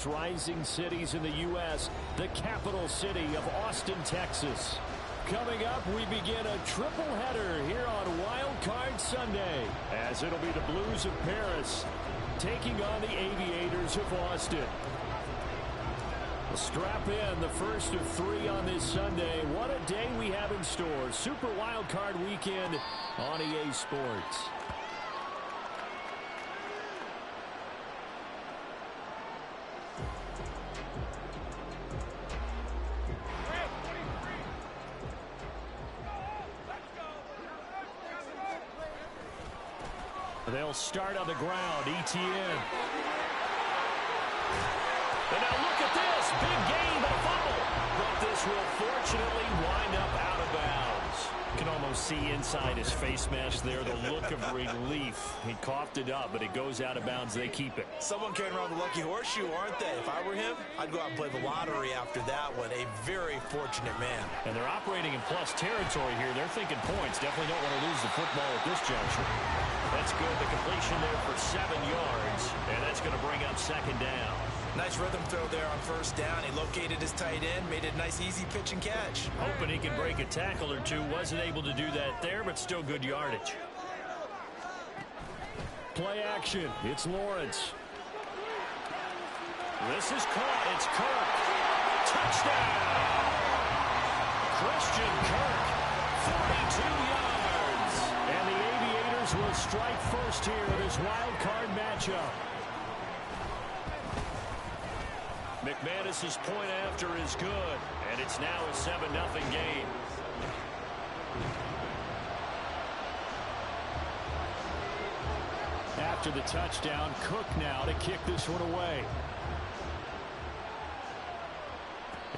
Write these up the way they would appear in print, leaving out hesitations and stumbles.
Rising cities in the U.S., the capital city of Austin, Texas. Coming up, we begin a triple header here on Wild Card Sunday, as it'll be the Blues of Paris taking on the Aviators of Austin. Strap in, the first of 3 on this Sunday. What a day we have in store. Super Wild Card Weekend on EA Sports. They'll start on the ground. ETN. And now look at this. Big gain, but a fumble. But this will fortunately wind up out of bounds. You can almost see inside his face mask there the look of relief. He coughed it up, but it goes out of bounds. They keep it. Someone carrying around the lucky horseshoe, aren't they? If I were him, I'd go out and play the lottery after that one. A very fortunate man. And they're operating in plus territory here. They're thinking points. Definitely don't want to lose the football at this juncture. That's good. The completion there for 7 yards, and that's going to bring up second down. Nice rhythm throw there on first down. He located his tight end, made it a nice, easy pitch and catch. Hoping he can break a tackle or two. Wasn't able to do that there, but still good yardage. Play action. It's Lawrence. This is caught. It's Kirk. Touchdown! Christian Kirk, 42 yards. And the Aviators will strike first here in this wild card matchup. McManus's point after is good, and it's now a 7-0 game. After the touchdown, Cook now to kick this one away.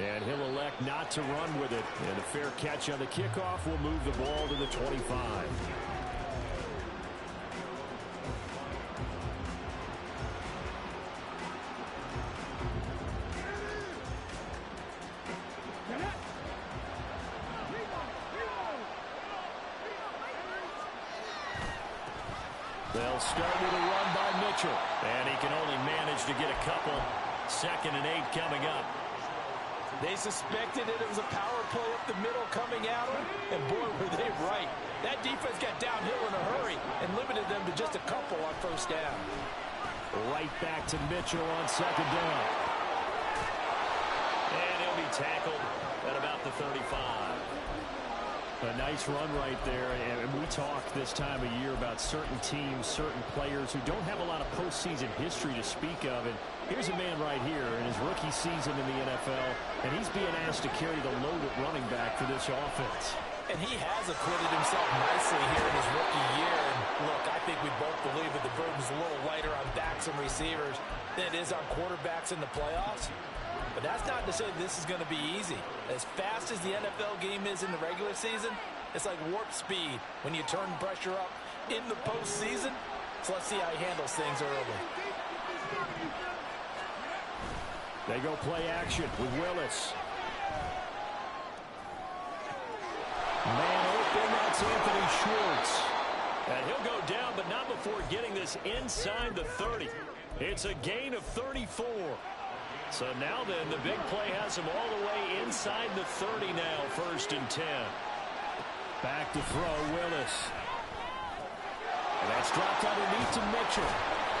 And he'll elect not to run with it. And a fair catch on the kickoff will move the ball to the 25. They'll start with a run by Mitchell. And he can only manage to get a couple. 2nd and 8 coming up. They suspected it was a power play up the middle coming at them. And boy, were they right. That defense got downhill in a hurry and limited them to just a couple on first down. Right back to Mitchell on 2nd down. And he'll be tackled at about the 35. A nice run right there, and we talk this time of year about certain teams, certain players who don't have a lot of postseason history to speak of. And here's a man right here in his rookie season in the NFL, and he's being asked to carry the load at running back for this offense. And he has acquitted himself nicely here in his rookie year. And look, I think we both believe that the burden's a little lighter on backs and receivers than it is on quarterbacks in the playoffs. But that's not to say this is going to be easy. As fast as the NFL game is in the regular season, it's like warp speed when you turn pressure up in the postseason. So let's see how he handles things early. They go play action with Willis. Man open, that's Anthony Schwartz. And he'll go down, but not before getting this inside the 30. It's a gain of 34. So now then, the big play has him all the way inside the 30 now, 1st and 10. Back to throw, Willis. And that's dropped underneath to Mitchell.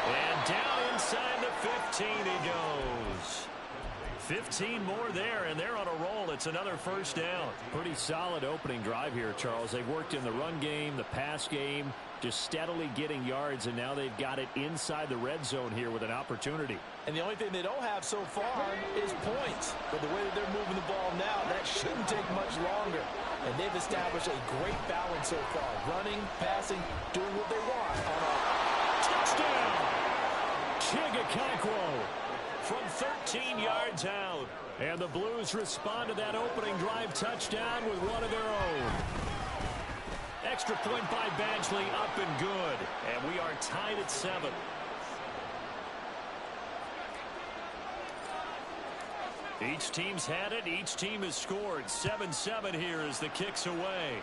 And down inside the 15 he goes. 15 more there, and they're on a roll. It's another 1st down. Pretty solid opening drive here, Charles. They've worked in the run game, the pass game, just steadily getting yards, and now they've got it inside the red zone here with an opportunity. And the only thing they don't have so far is points. But the way that they're moving the ball now, that shouldn't take much longer. And they've established a great balance so far. Running, passing, doing what they want. Touchdown! Chigakakwo from 13 yards out. And the Blues respond to that opening drive touchdown with one of their own. Extra point by Badgley, up and good. And we are tied at 7. Each team's had it. Each team has scored. 7-7 here as the kick's away.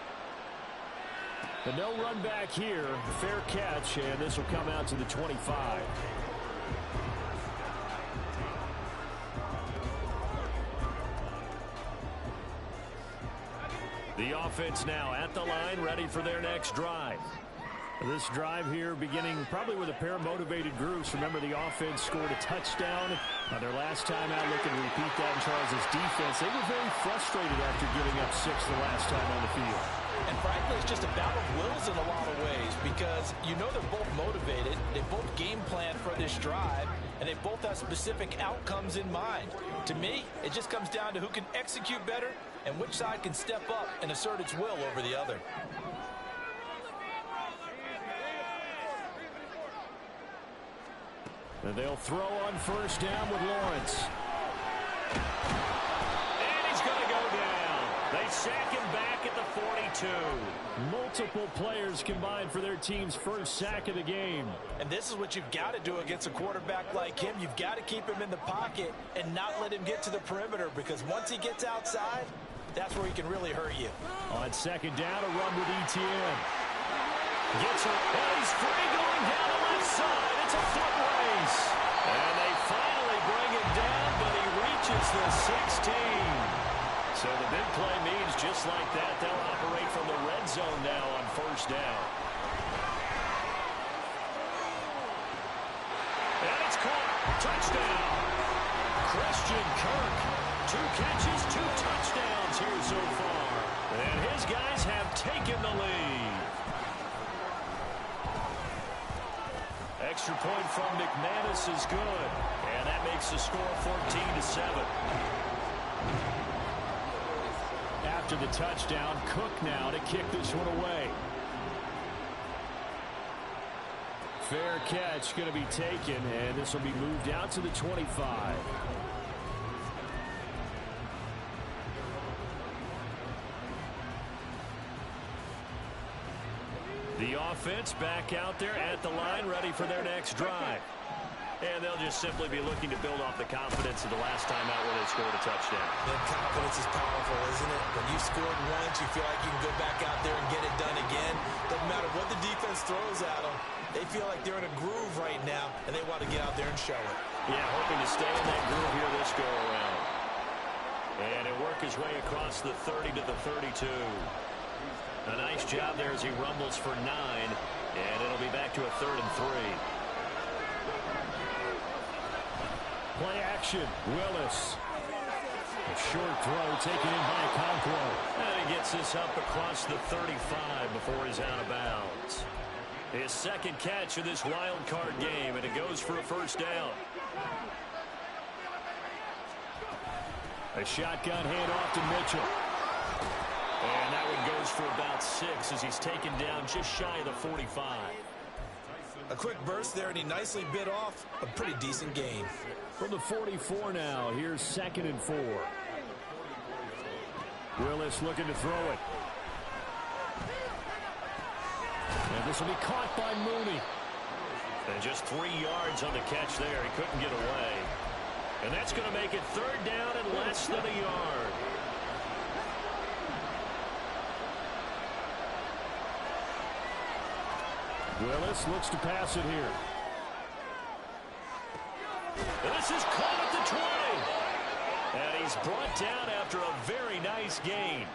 The no run back here. Fair catch, and this will come out to the 25. The offense now at the line, ready for their next drive. This drive here beginning probably with a pair of motivated groups. Remember, the offense scored a touchdown their last time out. Looking to repeat that in Charles' defense. They were very frustrated after giving up 6 the last time on the field. And frankly, it's just a battle of wills in a lot of ways because you know they're both motivated. They both game plan for this drive, and they both have specific outcomes in mind. To me, it just comes down to who can execute better and which side can step up and assert its will over the other. And they'll throw on first down with Lawrence. And he's going to go down. They sack him back at the 42. Multiple players combined for their team's first sack of the game. And this is what you've got to do against a quarterback like him. You've got to keep him in the pocket and not let him get to the perimeter, because once he gets outside, that's where he can really hurt you. On second down, a run with Etienne. Gets her, and he's free going down the left side. It's a foot race. And they finally bring him down, but he reaches the 16. So the big play means just like that, they'll operate from the red zone now on first down. And it's caught. Touchdown. Christian Kirk. 2 catches, 2 touchdowns here so far. And his guys have taken the lead. Extra point from McManus is good. And that makes the score 14-7. After the touchdown, Cook now to kick this one away. Fair catch going to be taken, and this will be moved out to the 25. The offense back out there at the line, ready for their next drive. And they'll just simply be looking to build off the confidence of the last time out where they scored a touchdown. That confidence is powerful, isn't it? When you scored once, you feel like you can go back out there and get it done again. Doesn't matter what the defense throws at them. They feel like they're in a groove right now, and they want to get out there and show it. Yeah, hoping to stay in that groove here this go-around. And it worked his way across the 30 to the 32. A nice job there as he rumbles for 9, and it'll be back to a 3rd and 3. Play action, Willis. A short throw taken in by Okonkwo. And he gets this up across the 35 before he's out of bounds. His second catch of this wild card game, and it goes for a first down. A shotgun handoff to Mitchell. And that one goes for about 6 as he's taken down just shy of the 45. A quick burst there, and he nicely bit off a pretty decent gain. From the 44 now, here's 2nd and 4. Willis looking to throw it. And this will be caught by Mooney. And just 3 yards on the catch there. He couldn't get away. And that's going to make it 3rd down and less than a yard. Willis looks to pass it here. And this is caught at the 20. And he's brought down after a very nice gain.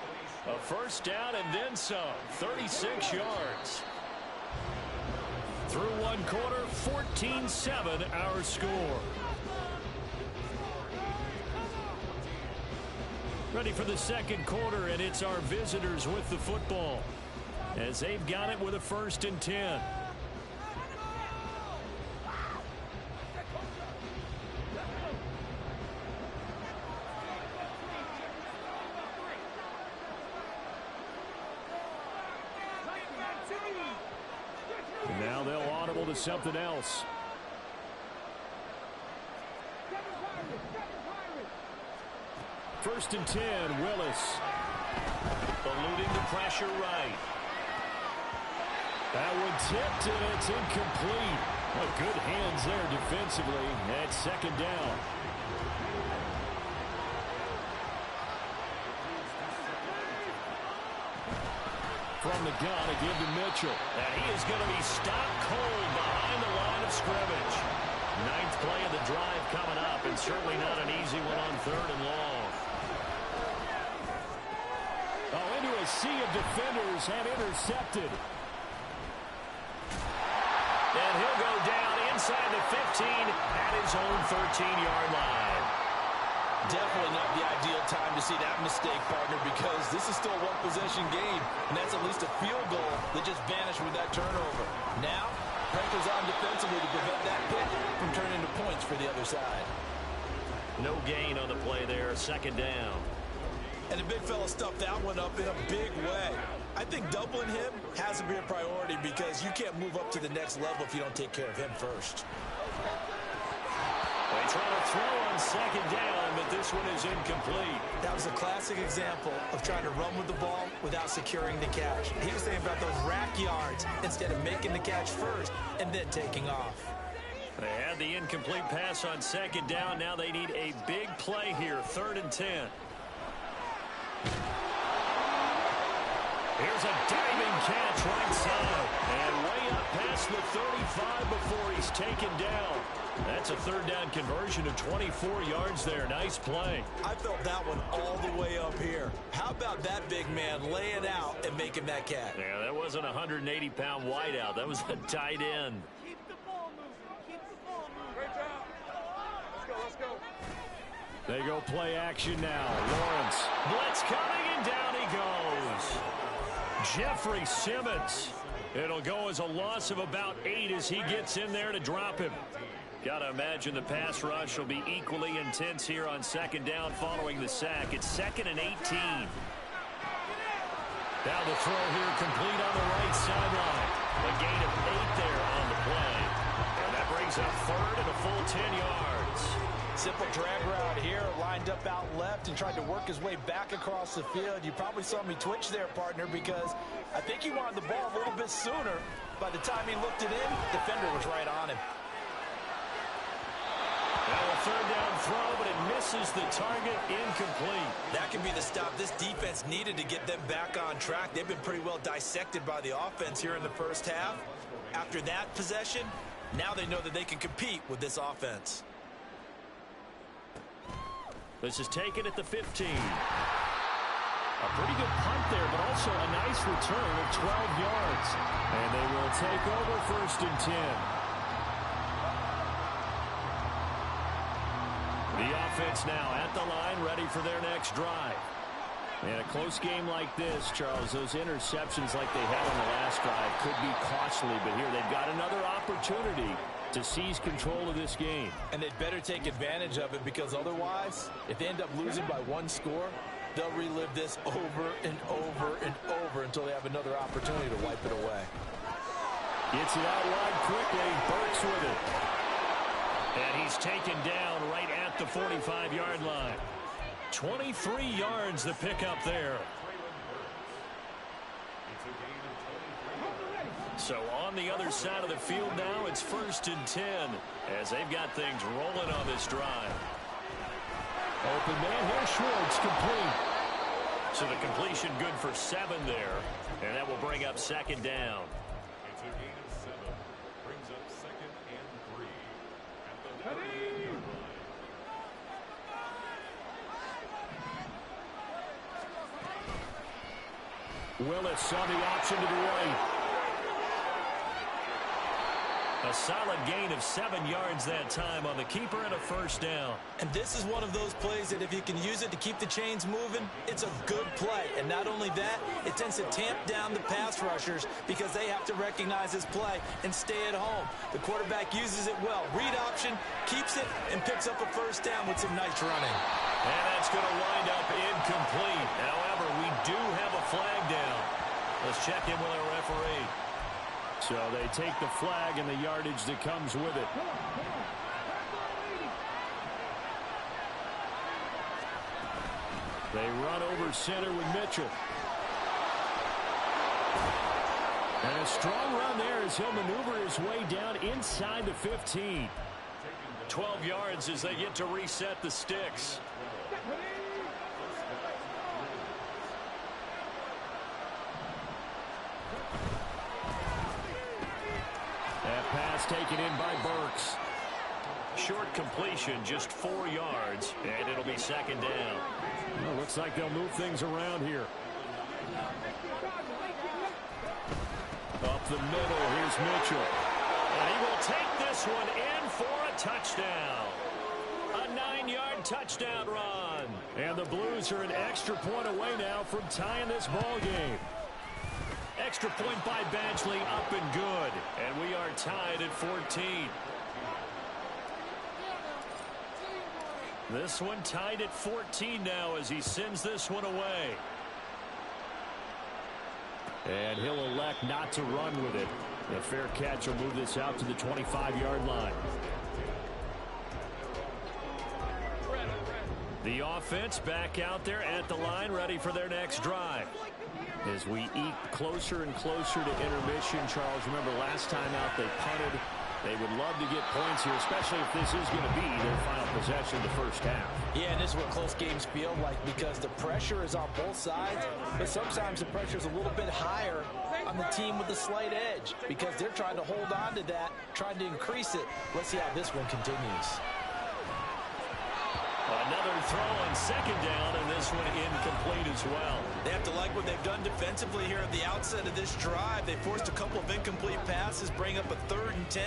A first down and then some. 36 yards. Through one quarter, 14-7 our score. Ready for the second quarter, and it's our visitors with the football, as they've got it with a 1st and 10. And now they'll audible to something else. First and 10, Willis. Eluding the pressure right. That one tipped, and it's incomplete. Oh, good hands there defensively. That's 2nd down. From the gun, a give to Mitchell. And he is going to be stopped cold behind the line of scrimmage. 9th play of the drive coming up, and certainly not an easy one on 3rd and long. Oh, into a sea of defenders and intercepted. And he'll go down inside the 15 at his own 13-yard line. Definitely not the ideal time to see that mistake, partner, because this is still a one-possession game, and that's at least a field goal that just vanished with that turnover. Now, pressure's on defensively to prevent that pick from turning into points for the other side. No gain on the play there, second down. And the big fella stuffed that one up in a big way. I think doubling him has to be a priority because you can't move up to the next level if you don't take care of him first. They try to throw on second down, but this one is incomplete. That was a classic example of trying to run with the ball without securing the catch. He was thinking about those rack yards instead of making the catch first and then taking off. They had the incomplete pass on second down. Now they need a big play here, 3rd and 10. Here's a diving catch right side. And way up past the 35 before he's taken down. That's a 3rd down conversion of 24 yards there. Nice play. I felt that one all the way up here. How about that big man laying out and making that catch? Yeah, that wasn't a 180-pound wideout. That was a tight end. Keep the ball moving. Keep the ball moving. Great job. Let's go. They go play action now. Lawrence. Blitz coming, and down he goes. Jeffrey Simmons. It'll go as a loss of about 8 as he gets in there to drop him. Got to imagine the pass rush will be equally intense here on second down following the sack. It's 2nd and 18. Now the throw here complete on the right sideline. A gain of 8 there on the play. And that brings up 3rd and a full 10 yards. Simple drag route here, lined up out left and tried to work his way back across the field. You probably saw me twitch there, partner, because I think he wanted the ball a little bit sooner. By the time he looked it in, defender was right on him. Now a 3rd down throw, but it misses the target, incomplete. That can be the stop this defense needed to get them back on track. They've been pretty well dissected by the offense here in the first half. After that possession, now they know that they can compete with this offense. This is taken at the 15. A pretty good punt there, but also a nice return of 12 yards. And they will take over 1st and 10. The offense now at the line, ready for their next drive. In a close game like this, Charles, those interceptions like they had on the last drive could be costly, but here they've got another opportunity to seize control of this game. And they'd better take advantage of it, because otherwise, if they end up losing by 1 score, they'll relive this over and over and over until they have another opportunity to wipe it away. Gets it out wide quickly. Burks with it. And he's taken down right at the 45-yard line. 23 yards the pickup there. So on the other side of the field now, it's 1st and 10 as they've got things rolling on this drive. Open man here, Schwartz, complete. So the completion good for 7 there, and that will bring up 2nd down. It's a gain of 7. Brings up 2nd and 3 at the 30-yard line. Willis saw the option to the right. A solid gain of 7 yards that time on the keeper and a 1st down. And this is one of those plays that if you can use it to keep the chains moving, it's a good play. And not only that, it tends to tamp down the pass rushers because they have to recognize this play and stay at home. The quarterback uses it well. Read option, keeps it, and picks up a 1st down with some nice running. And that's going to wind up incomplete. However, we do have a flag down. Let's check in with our referee. So they take the flag and the yardage that comes with it. They run over center with Mitchell. And a strong run there as he'll maneuver his way down inside the 15. 12 yards as they get to reset the sticks. That pass taken in by Burks. Short completion, just 4 yards, and it'll be 2nd down. Well, looks like they'll move things around here. Up the middle, here's Mitchell. And he will take this one in for a touchdown. A 9-yard touchdown run. And the Blues are an extra point away now from tying this ball game. Extra point by Badgley, up and good. And we are tied at 14. This one tied at 14 now as he sends this one away. And he'll elect not to run with it. A fair catch will move this out to the 25-yard line. The offense back out there at the line, ready for their next drive. As we eke closer and closer to intermission, Charles, remember last time out they punted. They would love to get points here, especially if this is going to be their final possession of the first half. Yeah, and this is what close games feel like because the pressure is on both sides, but sometimes the pressure is a little bit higher on the team with the slight edge because they're trying to hold on to that, trying to increase it. Let's see how this one continues. Another throw on second down, and this one incomplete as well. They have to like what they've done defensively here at the outset of this drive. They forced a couple of incomplete passes, bring up a 3rd and 10.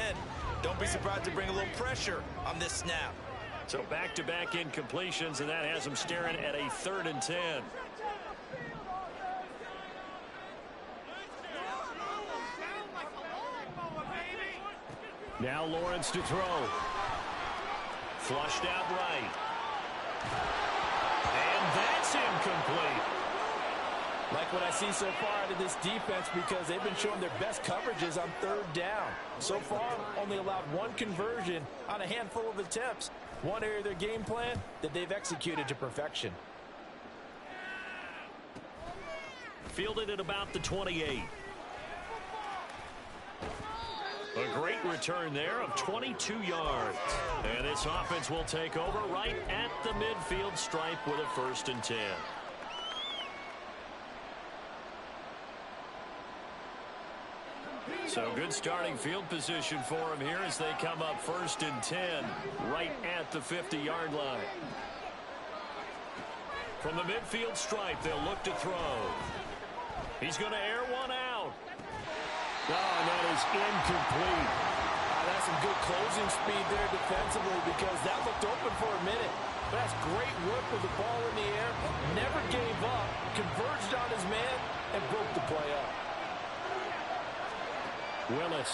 Don't be surprised to bring a little pressure on this snap. So back-to-back incompletions, and that has them staring at a 3rd and 10. Now Lawrence to throw. Flushed out right. And that's incomplete. Like what I see so far out of this defense because they've been showing their best coverages on 3rd down. So far, only allowed 1 conversion on a handful of attempts. One area of their game plan that they've executed to perfection. Fielded at about the 28. A great return there of 22 yards. And this offense will take over right at the midfield stripe with a 1st and 10. So good starting field position for them here as they come up 1st and 10 right at the 50-yard line. From the midfield stripe, they'll look to throw. He's going to air one out. Oh, and that is incomplete. That's some good closing speed there defensively because that looked open for a minute. But that's great work with the ball in the air. Never gave up, converged on his man, and broke the play up. Willis.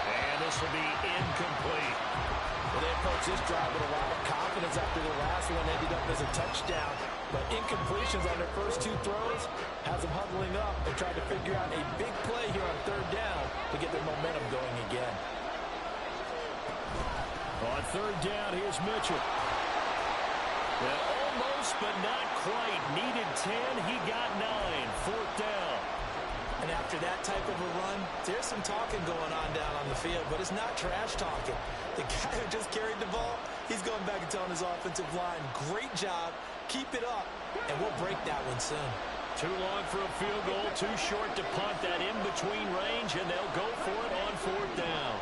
And this will be incomplete. Well, they approached this drive with a lot of confidence after the last one ended up as a touchdown. But incompletions on their first 2 throws has them huddling up and trying to figure out a big play here on 3rd down to get their momentum going again. On 3rd down, here's Mitchell. Well, almost, but not quite. Needed 10. He got 9. 4th down. And after that type of a run, there's some talking going on down on the field, but it's not trash talking. The guy who just carried the ball, he's going back and telling his offensive line, great job, keep it up, and we'll break that one soon. Too long for a field goal, too short to punt that in between range, and they'll go for it on 4th down.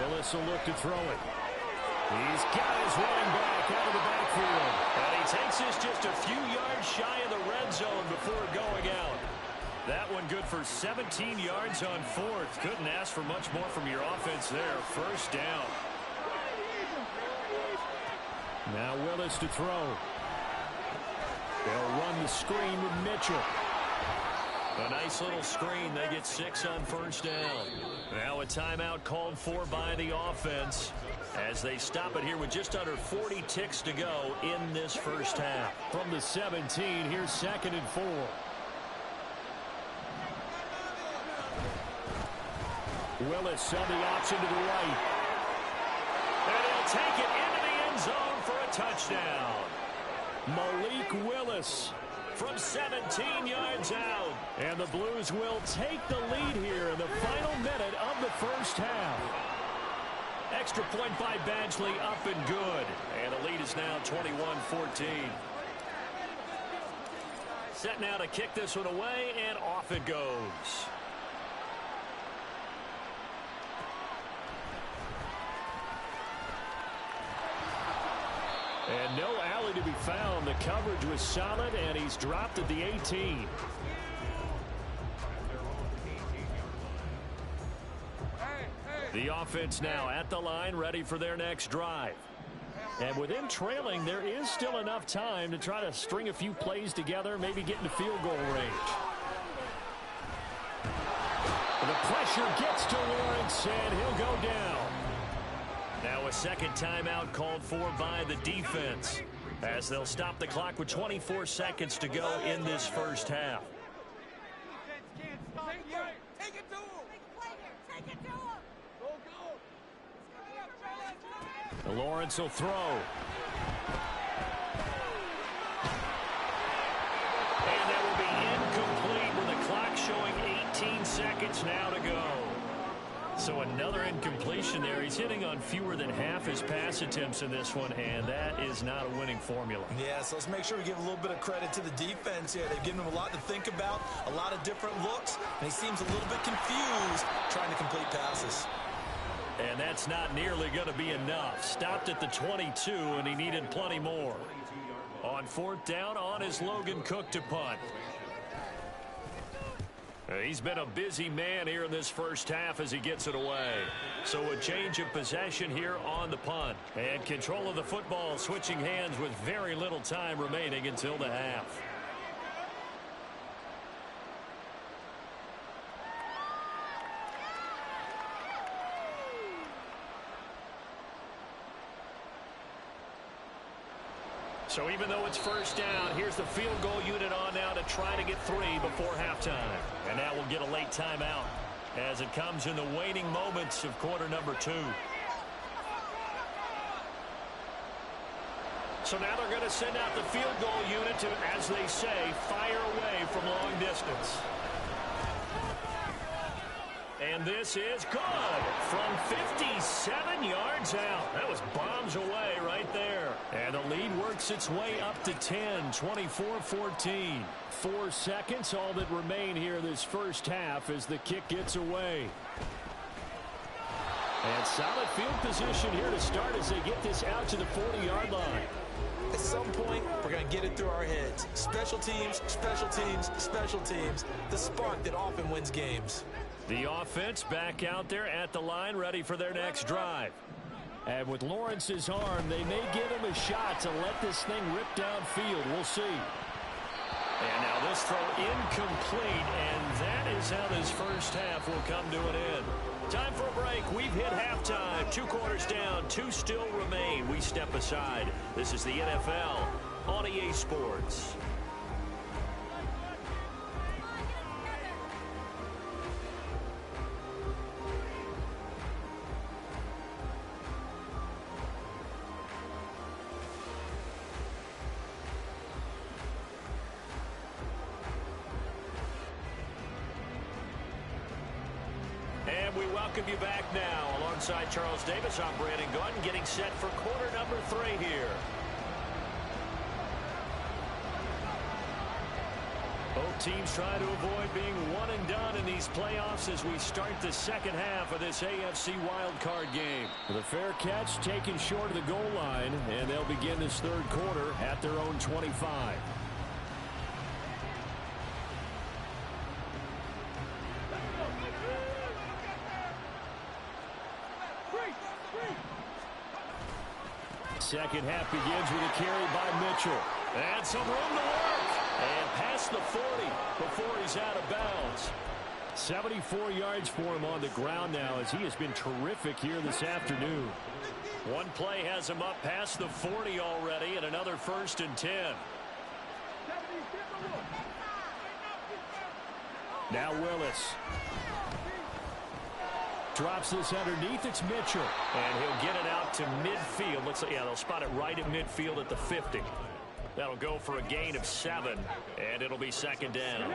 Willis will look to throw it. He's got his running back out of the backfield. And he takes this just a few yards shy of the red zone before going out. That one good for 17 yards on 4th. Couldn't ask for much more from your offense there. 1st down. Now Willis to throw. They'll run the screen with Mitchell. A nice little screen. They get 6 on 1st down. Now a timeout called for by the offense as they stop it here with just under 40 ticks to go in this first half. From the 17, here's 2nd and 4. Willis on the option to the right. And he'll take it into the end zone for a touchdown. Malik Willis from 17 yards out. And the Blues will take the lead here in the final minute of the first half. Extra point by Badgley, up and good. And the lead is now 21-14. Set now to kick this one away, and off it goes. No alley to be found. The coverage was solid, and he's dropped at the 18. The offense now at the line, ready for their next drive. And with him trailing, there is still enough time to try to string a few plays together, maybe get into field goal range. The pressure gets to Lawrence, and he'll go down. Now a second timeout called for by the defense, as they'll stop the clock with 24 seconds to go in this first half. Take it to him. Take it to him. Go. Lawrence will throw. And that will be incomplete with the clock showing 18 seconds now to go. So another incompletion there. He's hitting on fewer than half his pass attempts in this one, and that is not a winning formula. Yeah, so let's make sure we give a little bit of credit to the defense here. They've given him a lot to think about, a lot of different looks, and he seems a little bit confused trying to complete passes. And that's not nearly going to be enough. Stopped at the 22, and he needed plenty more. On fourth down, on is Logan Cook to punt. He's been a busy man here in this first half as he gets it away. So a change of possession here on the punt. And control of the football switching hands with very little time remaining until the half. So even though it's first down, here's the field goal unit on now to try to get 3 before halftime. And now we'll get a late timeout as it comes in the waning moments of quarter number 2. So now they're going to send out the field goal unit to, as they say, fire away from long distance. And this is good from 57 yards out. That was bombs away right there. And the lead works its way up to 10, 24-14. 4 seconds, all that remain here this first half as the kick gets away. And solid field position here to start as they get this out to the 40-yard line. At some point, we're going to get it through our heads. Special teams, special teams, special teams. The spark that often wins games. The offense back out there at the line, ready for their next drive. And with Lawrence's arm, they may give him a shot to let this thing rip downfield. We'll see. And now this throw incomplete, and that is how this first half will come to an end. Time for a break. We've hit halftime. 2 quarters down, 2 still remain. We step aside. This is the NFL on EA Sports. And we welcome you back now. Alongside Charles Davis, I'm Brandon Gaudin, getting set for quarter number 3 here. Both teams trying to avoid being one and done in these playoffs as we start the second half of this AFC wildcard game. The fair catch taken short of the goal line, and they'll begin this third quarter at their own 25. Second half begins with a carry by Mitchell. And some room to work. And past the 40 before he's out of bounds. 74 yards for him on the ground now as he has been terrific here this afternoon. One play has him up past the 40 already, and another 1st and 10. Now Willis. Drops this underneath. It's Mitchell. And he'll get it out to midfield. Looks like, yeah, they'll spot it right at midfield at the 50. That'll go for a gain of 7. And it'll be second down.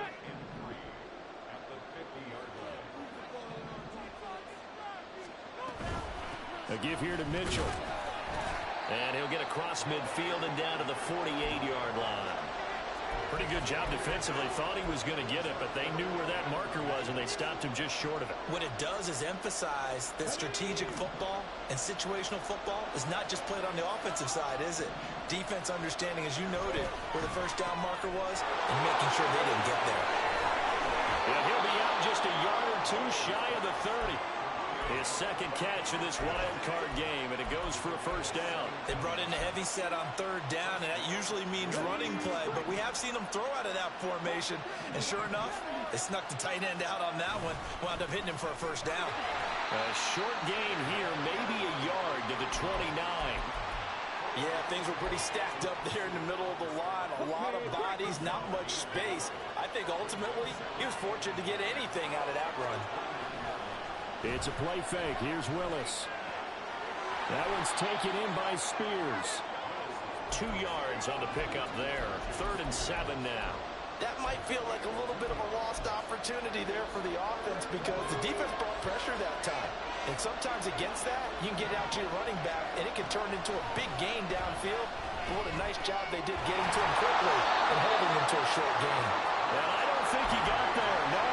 A give here to Mitchell. And he'll get across midfield and down to the 48-yard line. Pretty good job defensively. Thought he was going to get it, but they knew where that marker was, and they stopped him just short of it. What it does is emphasize that strategic football and situational football is not just played on the offensive side, is it? Defense understanding, as you noted, where the first down marker was and making sure they didn't get there. Yeah, he'll be out just a yard or two shy of the 30. His second catch of this wild card game, and it goes for a first down. They brought in a heavy set on third down, and that usually means running play, but we have seen them throw out of that formation, and sure enough, they snuck the tight end out on that one, wound up hitting him for a first down. A short gain here, maybe a yard to the 29. Yeah, things were pretty stacked up there in the middle of the line. A lot of bodies, not much space. I think ultimately he was fortunate to get anything out of that run. It's a play fake. Here's Willis. That one's taken in by Spears. 2 yards on the pickup there. 3rd and 7 now. That might feel like a little bit of a lost opportunity there for the offense because the defense brought pressure that time. And sometimes against that, you can get out to your running back, and it can turn into a big gain downfield. But what a nice job they did getting to him quickly and holding him to a short gain. And I don't think he got there, no.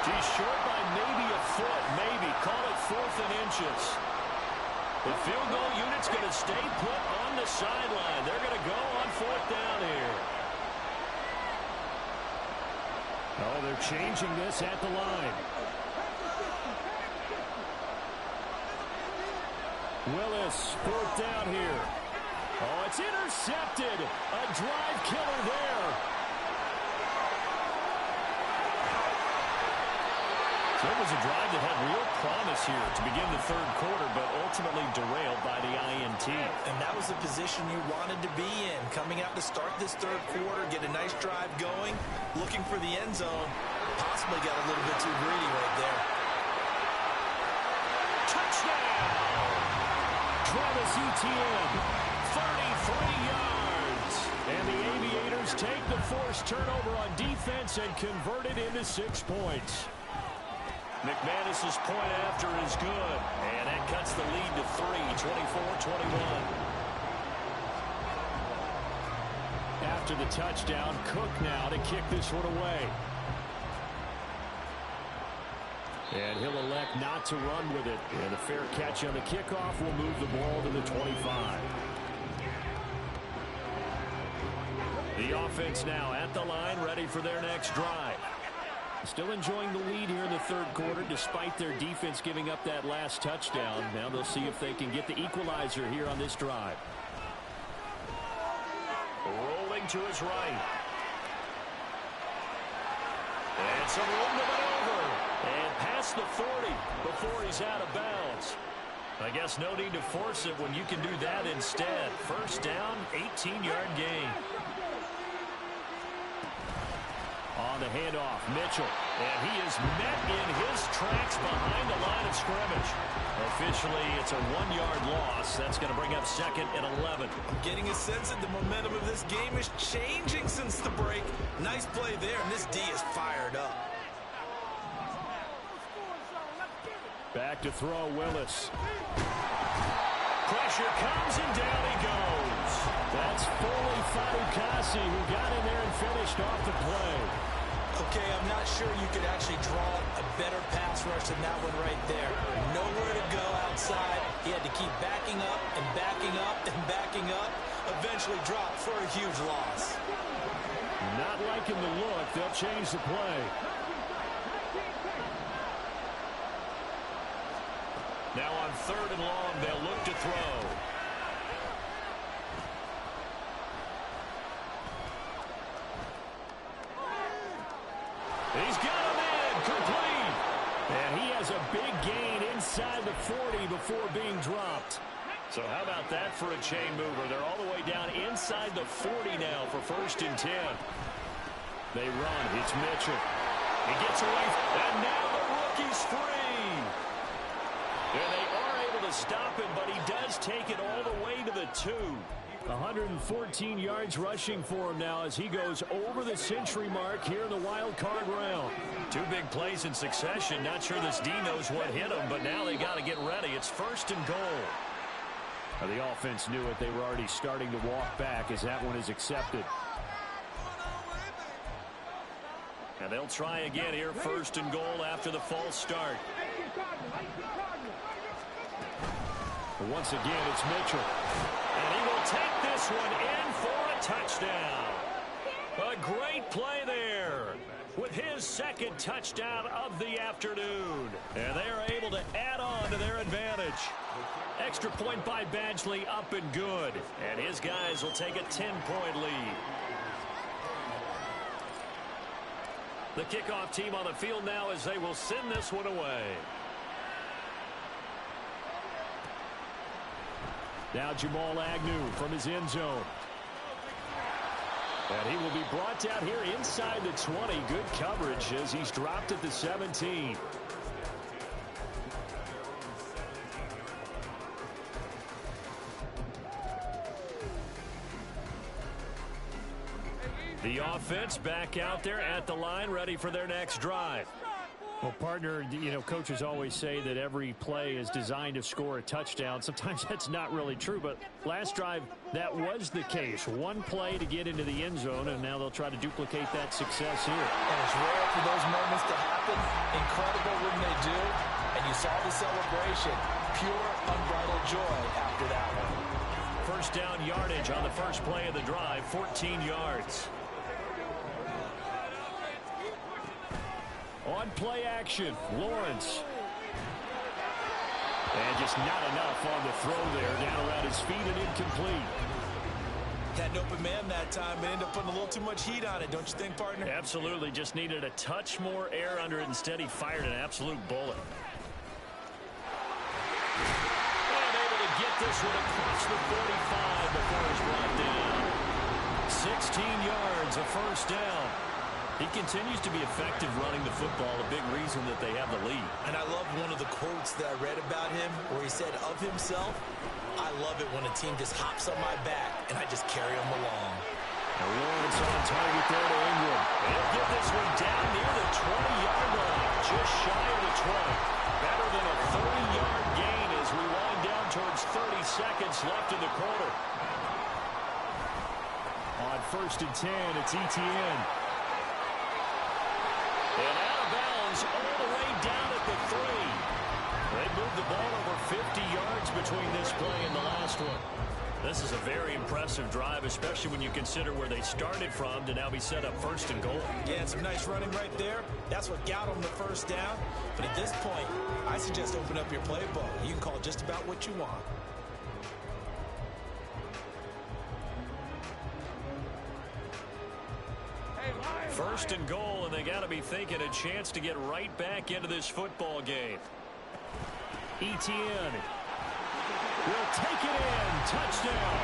He's short by maybe a foot, maybe. Call it 4th and inches. The field goal unit's going to stay put on the sideline. They're going to go on 4th down here. Oh, they're changing this at the line. Willis, 4th down here. Oh, it's intercepted. A drive killer there. So it was a drive that had real promise here to begin the 3rd quarter, but ultimately derailed by the INT. And that was the position you wanted to be in. Coming out to start this 3rd quarter, get a nice drive going, looking for the end zone. Possibly got a little bit too greedy right there. Touchdown! Travis Etienne, 33 yards. And the Aviators take the forced turnover on defense and convert it into 6 points. McManus's point after is good, and that cuts the lead to 3, 24-21. After the touchdown, Cook now to kick this one away. And he'll elect not to run with it. And a fair catch on the kickoff will move the ball to the 25. The offense now at the line, ready for their next drive. Still enjoying the lead here in the 3rd quarter, despite their defense giving up that last touchdown. Now they'll see if they can get the equalizer here on this drive. Rolling to his right. And some room to maneuver. And past the 40 before he's out of bounds. I guess no need to force it when you can do that instead. First down, 18-yard gain. On the handoff, Mitchell. And he is met in his tracks behind the line of scrimmage. Officially, it's a 1-yard loss. That's going to bring up 2nd and 11. I'm getting a sense that the momentum of this game is changing since the break. Nice play there, and this D is fired up. Back to throw, Willis. Pressure comes, and down he goes. That's Foley Fatukasi who got in there and finished off the play. Okay, I'm not sure you could actually draw a better pass rush than that one right there. Nowhere to go outside. He had to keep backing up and backing up and backing up. Eventually dropped for a huge loss. Not liking the look. They'll change the play. Now on 3rd and long, they'll look to throw. He's got him in, complete. And he has a big gain inside the 40 before being dropped. So how about that for a chain mover? They're all the way down inside the 40 now for 1st and 10. They run. It's Mitchell. He gets away, and now the rookie's free. And they are able to stop him, but he does take it all the way to the 2. 114 yards rushing for him now as he goes over the century mark here in the wild card round. 2 big plays in succession. Not sure this D knows what hit him, but now they got to get ready. It's 1st and goal. The offense knew it. They were already starting to walk back as that one is accepted. And they'll try again here, first and goal after the false start. Once again, it's Mitchell. And he will take this one in for a touchdown. A great play there with his second touchdown of the afternoon. And they are able to add on to their advantage. Extra point by Badgley, up and good. And his guys will take a 10-point lead. The kickoff team on the field now as they will send this one away. Now Jamal Agnew from his end zone. And he will be brought down here inside the 20. Good coverage as he's dropped at the 17. The offense back out there at the line, ready for their next drive. Well, partner, you know, coaches always say that every play is designed to score a touchdown. Sometimes that's not really true, but last drive, that was the case. One play to get into the end zone, and now they'll try to duplicate that success here. And it's rare for those moments to happen. Incredible when they do. And you saw the celebration. Pure, unbridled joy after that one. First down yardage on the first play of the drive, 14 yards. On play action, Lawrence. And just not enough on the throw there, down around his feet and incomplete. Had an open man that time, but ended up putting a little too much heat on it, don't you think, partner? Absolutely, just needed a touch more air under it. Instead, he fired an absolute bullet. And able to get this one across the 45 before he's brought down. 16 yards, a first down. He continues to be effective running the football, a big reason that they have the lead. And I love one of the quotes that I read about him where he said of himself, I love it when a team just hops on my back and I just carry them along. Now Lawrence on target there to Ingram. And he'll get this one down near the 20-yard line, just shy of the 20. Better than a 30-yard gain as we wind down towards 30 seconds left in the quarter. On first and 10, it's Etienne. And out of bounds all the way down at the 3. They moved the ball over 50 yards between this play and the last one. This is a very impressive drive, especially when you consider where they started from to now be set up first and goal. Yeah, and some nice running right there. That's what got them the first down. But at this point, I suggest open up your playbook. You can call just about what you want. First and goal, and they got to be thinking a chance to get right back into this football game. Etienne will take it in. Touchdown.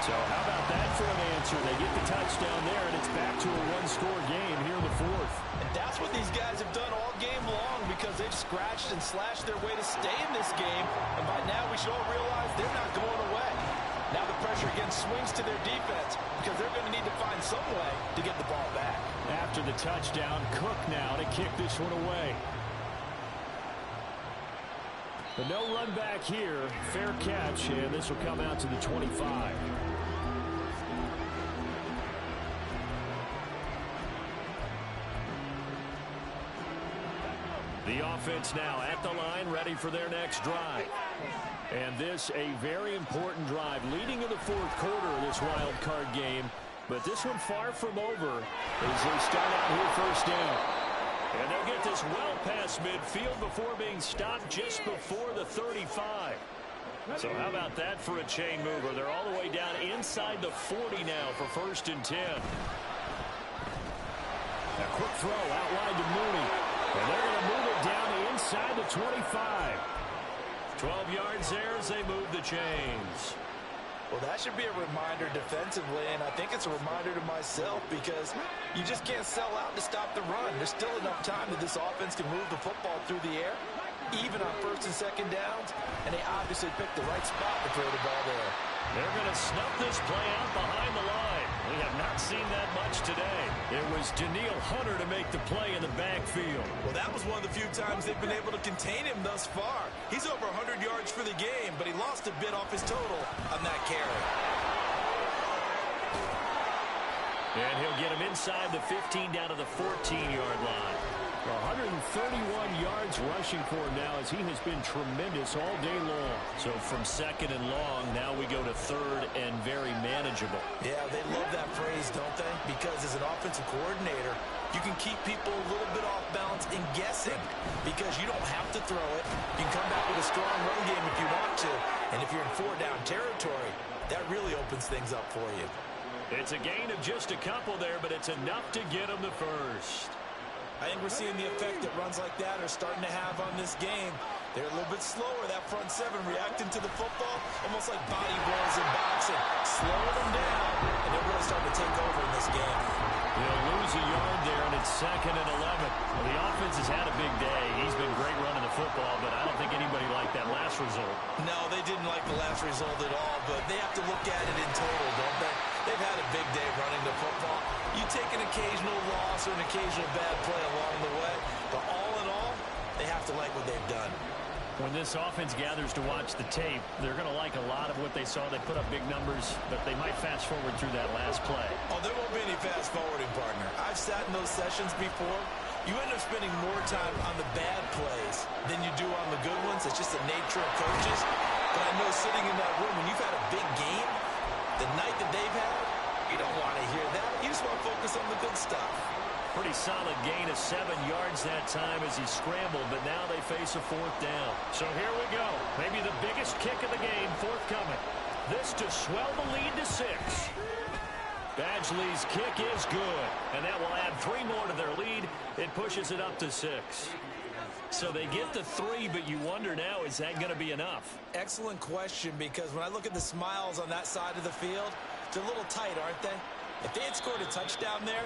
So how about that for an answer? They get the touchdown there, and it's back to a one-score game here in the fourth. And that's what these guys have done all game long because they've scratched and slashed their way to stay in this game. And by now we should all realize they're not going away. Now the pressure again swings to their defense because they're going to need to find some way to get the ball back. After the touchdown, Cook now to kick this one away. But no run back here. Fair catch, and this will come out to the 25. The offense now at the line, ready for their next drive. And this a very important drive leading in the fourth quarter of this wild card game. But this one far from over as they start out here first down. And they'll get this well past midfield before being stopped just before the 35. So how about that for a chain mover? They're all the way down inside the 40 now for first and 10. A quick throw out wide to Mooney. And they're going to move it down inside the 25. 12 yards there as they move the chains. Well, that should be a reminder defensively, and I think it's a reminder to myself because you just can't sell out to stop the run. There's still enough time that this offense can move the football through the air, even on first and second downs, and they obviously picked the right spot to throw the ball there. They're going to snuff this play out behind the line. We have not seen that much today. It was Danielle Hunter to make the play in the backfield. Well, that was one of the few times they've been able to contain him thus far. He's over 100 yards for the game, but he lost a bit off his total on that carry. And he'll get him inside the 15 down to the 14-yard line. 131 yards rushing for him now as he has been tremendous all day long. So from second and long, now we go to third and very manageable. Yeah, they love that phrase, don't they? Because as an offensive coordinator, you can keep people a little bit off balance and guessing because you don't have to throw it. You can come back with a strong run game if you want to. And if you're in four-down territory, that really opens things up for you. It's a gain of just a couple there, but it's enough to get him the first. I think we're seeing the effect that runs like that are starting to have on this game. They're a little bit slower, that front seven, reacting to the football, almost like body blows in boxing. Slow them down, and they're really starting to take over in this game. They'll lose a yard there, and it's second and 11. Well, the offense has had a big day. He's been great running the football, but I don't think anybody liked that last result. No, they didn't like the last result at all, but they have to look at it in total, don't they? They've had a big day running the football. You take an occasional loss or an occasional bad play along the way, but all in all, they have to like what they've done. When this offense gathers to watch the tape, they're going to like a lot of what they saw. They put up big numbers, but they might fast forward through that last play. Oh, there won't be any fast forwarding, partner. I've sat in those sessions before. You end up spending more time on the bad plays than you do on the good ones. It's just the nature of coaches. But I know sitting in that room, when you've had a big game, the night that they've had, you don't want to hear that. You just want to focus on the good stuff. Pretty solid gain of 7 yards that time as he scrambled, but now they face a fourth down. So here we go. Maybe the biggest kick of the game forthcoming. This to swell the lead to 6. Badgley's kick is good, and that will add 3 more to their lead. It pushes it up to 6. So they get the 3, but you wonder now, is that going to be enough? Excellent question, because when I look at the smiles on that side of the field, they're a little tight, aren't they? If they had scored a touchdown there,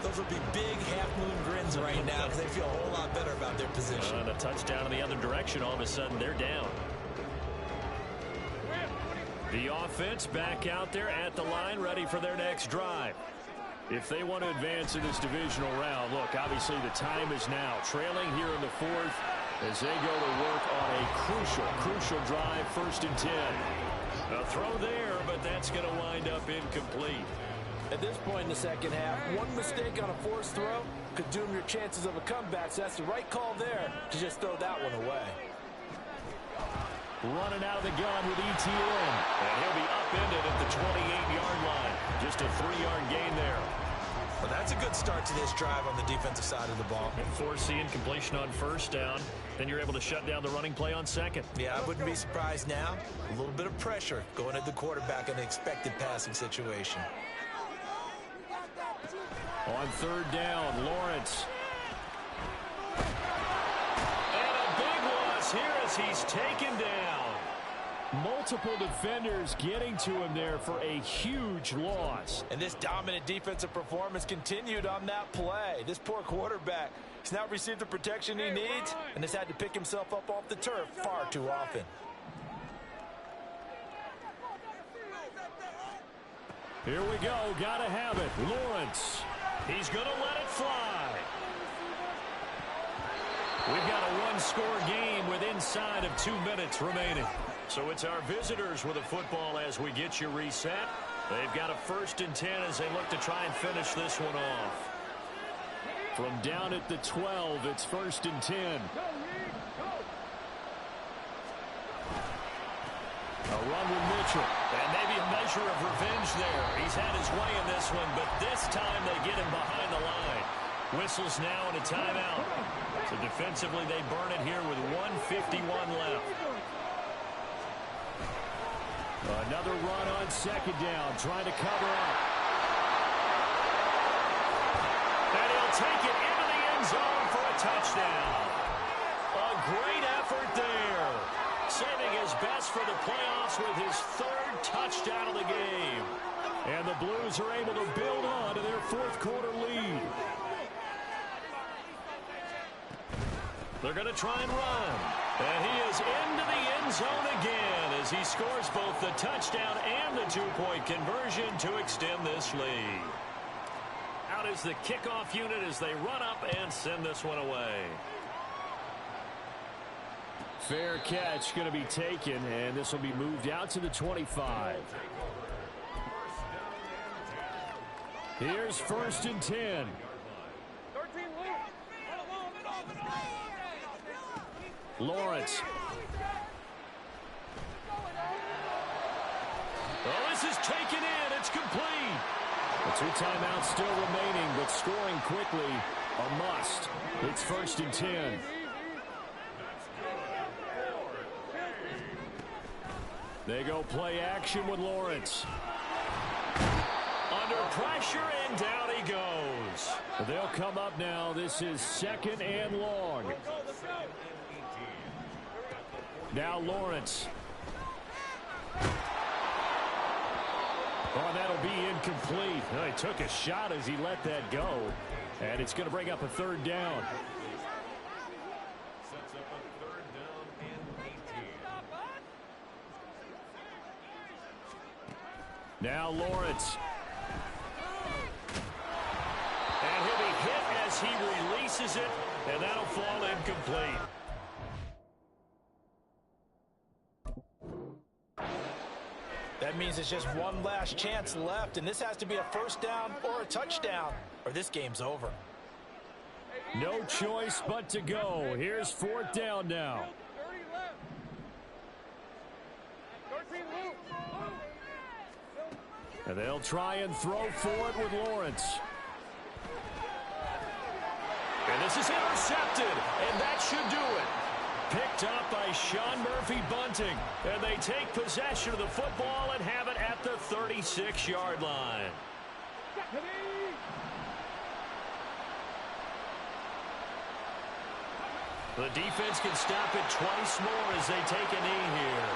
those would be big half-moon grins right now because they feel a whole lot better about their position. And a touchdown in the other direction, all of a sudden they're down. The offense back out there at the line, ready for their next drive. If they want to advance in this divisional round, look, obviously the time is now. Trailing here in the fourth as they go to work on a crucial drive, 1st and 10. A throw there, but that's going to wind up incomplete. At this point in the second half, one mistake on a forced throw could doom your chances of a comeback, so that's the right call there to just throw that one away. Running out of the gun with ETN. And he'll be upended at the 28-yard line. Just a 3-yard gain there. Well, that's a good start to this drive on the defensive side of the ball. And force the incompletion on 1st down. Then you're able to shut down the running play on 2nd. Yeah, I wouldn't be surprised now. A little bit of pressure going at the quarterback in an expected passing situation. On 3rd down, Lawrence. And a big loss here as he's taken down. Multiple defenders getting to him there for a huge loss. And this dominant defensive performance continued on that play. This poor quarterback has now received the protection he needs and has had to pick himself up off the turf far too often. Here we go. Gotta have it. Lawrence. He's going to let it fly. We've got a one-score game with inside of 2 minutes remaining. So it's our visitors with a football as we get you reset. They've got a 1st and 10 as they look to try and finish this one off. From down at the 12, it's 1st and 10. A run with Mitchell. And maybe a measure of revenge there. He's had his way in this one, but this time they get him behind the line. Whistles now and a timeout. So defensively they burn it here with 1:51 left. Another run on 2nd down, trying to cover up. And he'll take it into the end zone for a touchdown. A great effort there. Saving his best for the playoffs with his 3rd touchdown of the game. And the Blues are able to build on to their 4th quarter lead. They're going to try and run. And he is into the end zone again as he scores both the touchdown and the 2-point conversion to extend this lead. Out is the kickoff unit as they run up and send this one away. Fair catch going to be taken, and this will be moved out to the 25. Here's 1st and 10. 13 Lawrence. Oh, this is taken in. It's complete. The 2 timeouts still remaining, but scoring quickly a must. It's 1st and 10. They go play action with Lawrence. Under pressure, and down he goes. They'll come up now. This is 2nd and long. Now Lawrence. Oh, that'll be incomplete. He took a shot as he let that go. And it's going to bring up a 3rd down. Sets up a 3rd down and 18. Now Lawrence. And he'll be hit as he releases it, and that'll fall incomplete. That means it's just one last chance left, and this has to be a 1st down or a touchdown, or this game's over. No choice but to go. Here's 4th down now. 30 left. 13 loop. And they'll try and throw for it with Lawrence. And this is intercepted, and that should do it. Picked up by Sean Murphy-Bunting. And they take possession of the football and have it at the 36-yard line. The defense can stop it twice more as they take a knee here.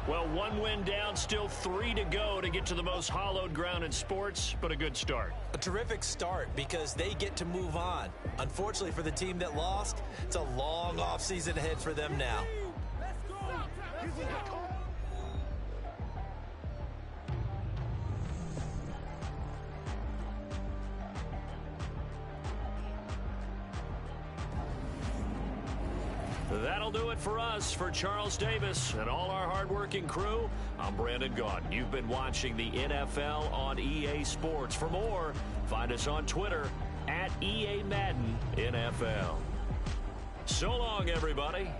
Well, 1 win down, still 3 to go to get to the most hallowed ground in sports, but a good start. A terrific start because they get to move on. Unfortunately for the team that lost, it's a long offseason ahead for them now. That'll do it for us. For Charles Davis and all our hardworking crew, I'm Brandon Gaudin. You've been watching the NFL on EA Sports. For more, find us on Twitter @EA Madden NFL. So long, everybody.